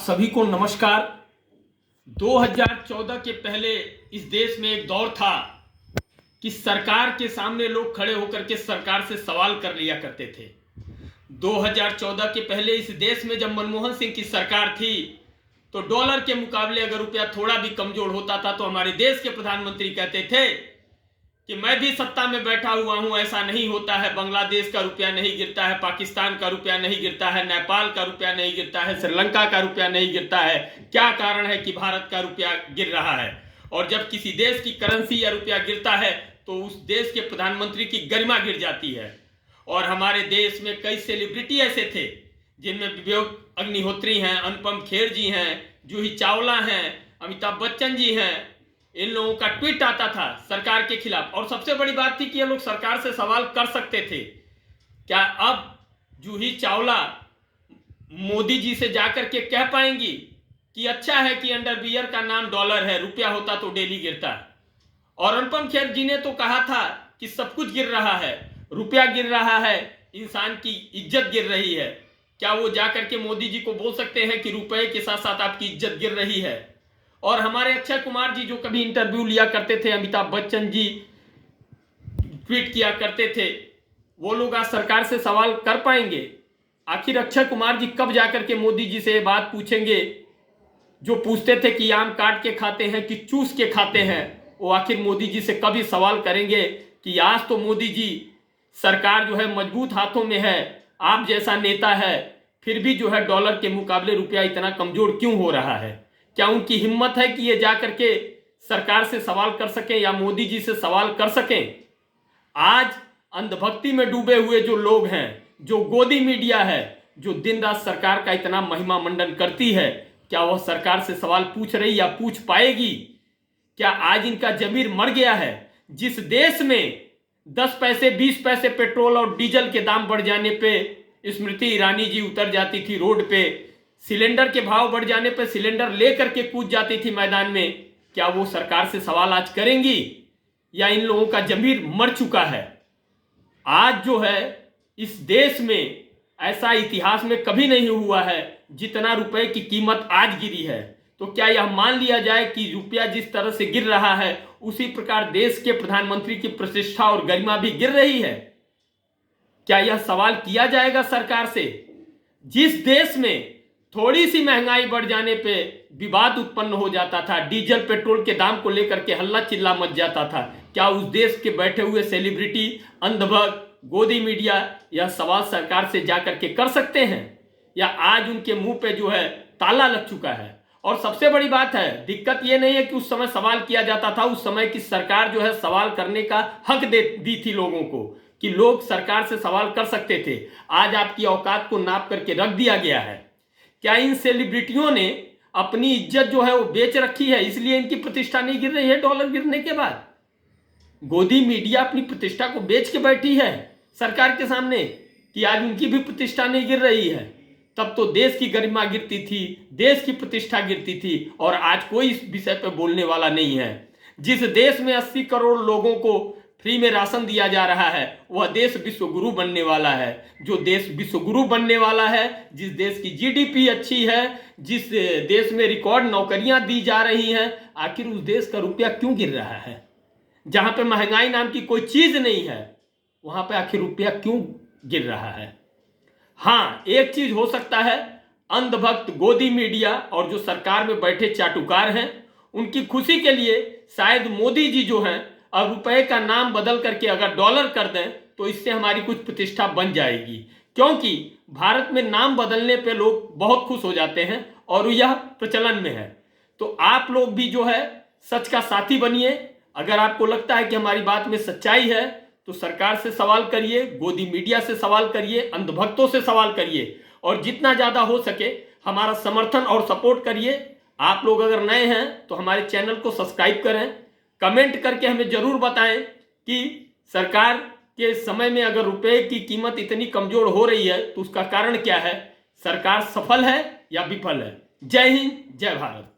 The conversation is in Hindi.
सभी को नमस्कार। 2014 के पहले इस देश में एक दौर था कि सरकार के सामने लोग खड़े होकर के सरकार से सवाल कर लिया करते थे। 2014 के पहले इस देश में जब मनमोहन सिंह की सरकार थी तो डॉलर के मुकाबले अगर रुपया थोड़ा भी कमजोर होता था तो हमारे देश के प्रधानमंत्री कहते थे कि मैं भी सत्ता में बैठा हुआ हूं, ऐसा नहीं होता है। बांग्लादेश का रुपया नहीं गिरता है, पाकिस्तान का रुपया नहीं गिरता है, नेपाल का रुपया नहीं गिरता है, श्रीलंका का रुपया नहीं गिरता है। क्या कारण है कि भारत का रुपया गिर रहा है? और जब किसी देश की करेंसी या रुपया गिरता है तो उस देश के प्रधानमंत्री की गरिमा गिर जाती है। और हमारे देश में कई सेलिब्रिटी ऐसे थे जिनमें विवेक अग्निहोत्री हैं, अनुपम खेर जी हैं, जूही चावला हैं, अमिताभ बच्चन जी हैं। इन लोगों का ट्वीट आता था सरकार के खिलाफ और सबसे बड़ी बात थी कि ये लोग सरकार से सवाल कर सकते थे। क्या अब जूही चावला मोदी जी से जाकर के कह पाएंगी कि अच्छा है कि अंडरवियर का नाम डॉलर है, रुपया होता तो डेली गिरता? और अनुपम खेर जी ने तो कहा था कि सब कुछ गिर रहा है, रुपया गिर रहा है, इंसान की इज्जत गिर रही है। क्या वो जाकर के मोदी जी को बोल सकते हैं कि रुपए के साथ साथ आपकी इज्जत गिर रही है? और हमारे अक्षय कुमार जी जो कभी इंटरव्यू लिया करते थे, अमिताभ बच्चन जी ट्वीट किया करते थे, वो लोग आज सरकार से सवाल कर पाएंगे? आखिर अक्षय कुमार जी कब जाकर के मोदी जी से ये बात पूछेंगे जो पूछते थे कि आम काट के खाते हैं कि चूस के खाते हैं? वो आखिर मोदी जी से कभी सवाल करेंगे कि आज तो मोदी जी सरकार जो है मजबूत हाथों में है, आप जैसा नेता है, फिर भी जो है डॉलर के मुकाबले रुपया इतना कमजोर क्यों हो रहा है? क्या उनकी हिम्मत है कि ये जाकर के सरकार से सवाल कर सकें या मोदी जी से सवाल कर सकें? आज अंधभक्ति में डूबे हुए जो लोग हैं, जो गोदी मीडिया है, जो दिन रात सरकार का इतना महिमा मंडन करती है, क्या वह सरकार से सवाल पूछ रही या पूछ पाएगी? क्या आज इनका जमीर मर गया है? जिस देश में 10 पैसे 20 पैसे पेट्रोल और डीजल के दाम बढ़ जाने पे स्मृति ईरानी जी उतर जाती थी रोड पे, सिलेंडर के भाव बढ़ जाने पर सिलेंडर लेकर के कूद जाती थी मैदान में, क्या वो सरकार से सवाल आज करेंगी या इन लोगों का जमीर मर चुका है? आज जो है इस देश में ऐसा इतिहास में कभी नहीं हुआ है जितना रुपए की कीमत आज गिरी है। तो क्या यह मान लिया जाए कि रुपया जिस तरह से गिर रहा है उसी प्रकार देश के प्रधानमंत्री की प्रतिष्ठा और गरिमा भी गिर रही है? क्या यह सवाल किया जाएगा सरकार से? जिस देश में थोड़ी सी महंगाई बढ़ जाने पे विवाद उत्पन्न हो जाता था, डीजल पेट्रोल के दाम को लेकर के हल्ला चिल्ला मच जाता था, क्या उस देश के बैठे हुए सेलिब्रिटी, अंधभक्त, गोदी मीडिया यह सवाल सरकार से जाकर के कर सकते हैं? या आज उनके मुंह पे जो है ताला लग चुका है? और सबसे बड़ी बात है, दिक्कत यह नहीं है कि उस समय सवाल किया जाता था, उस समय की सरकार जो है सवाल करने का हक दी थी लोगों को कि लोग सरकार से सवाल कर सकते थे। आज आपकी औकात को नाप करके रख दिया गया है। क्या इन सेलिब्रिटियों ने अपनी इज्जत जो है वो बेच रखी है, इसलिए इनकी प्रतिष्ठा नहीं गिर रही है डॉलर गिरने के बाद? गोदी मीडिया अपनी प्रतिष्ठा को बेच के बैठी है सरकार के सामने कि आज उनकी भी प्रतिष्ठा नहीं गिर रही है। तब तो देश की गरिमा गिरती थी, देश की प्रतिष्ठा गिरती थी, और आज कोई इस विषय पर बोलने वाला नहीं है। जिस देश में 80 करोड़ लोगों को फ्री में राशन दिया जा रहा है वह देश विश्वगुरु बनने वाला है। जो देश विश्वगुरु बनने वाला है, जिस देश की जीडीपी अच्छी है, जिस देश में रिकॉर्ड नौकरियां दी जा रही हैं, आखिर उस देश का रुपया क्यों गिर रहा है? जहां पे महंगाई नाम की कोई चीज नहीं है वहां पे आखिर रुपया क्यों गिर रहा है? हाँ, एक चीज हो सकता है, अंधभक्त, गोदी मीडिया और जो सरकार में बैठे चाटुकार हैं उनकी खुशी के लिए शायद मोदी जी जो हैं और रुपए का नाम बदल करके अगर डॉलर कर दें तो इससे हमारी कुछ प्रतिष्ठा बन जाएगी, क्योंकि भारत में नाम बदलने पे लोग बहुत खुश हो जाते हैं और यह प्रचलन में है। तो आप लोग भी जो है सच का साथी बनिए। अगर आपको लगता है कि हमारी बात में सच्चाई है तो सरकार से सवाल करिए, गोदी मीडिया से सवाल करिए, अंधभक्तों से सवाल करिए, और जितना ज़्यादा हो सके हमारा समर्थन और सपोर्ट करिए। आप लोग अगर नए हैं तो हमारे चैनल को सब्सक्राइब करें, कमेंट करके हमें जरूर बताएं कि सरकार के समय में अगर रुपए की कीमत इतनी कमजोर हो रही है तो उसका कारण क्या है, सरकार सफल है या विफल है। जय हिंद, जय भारत।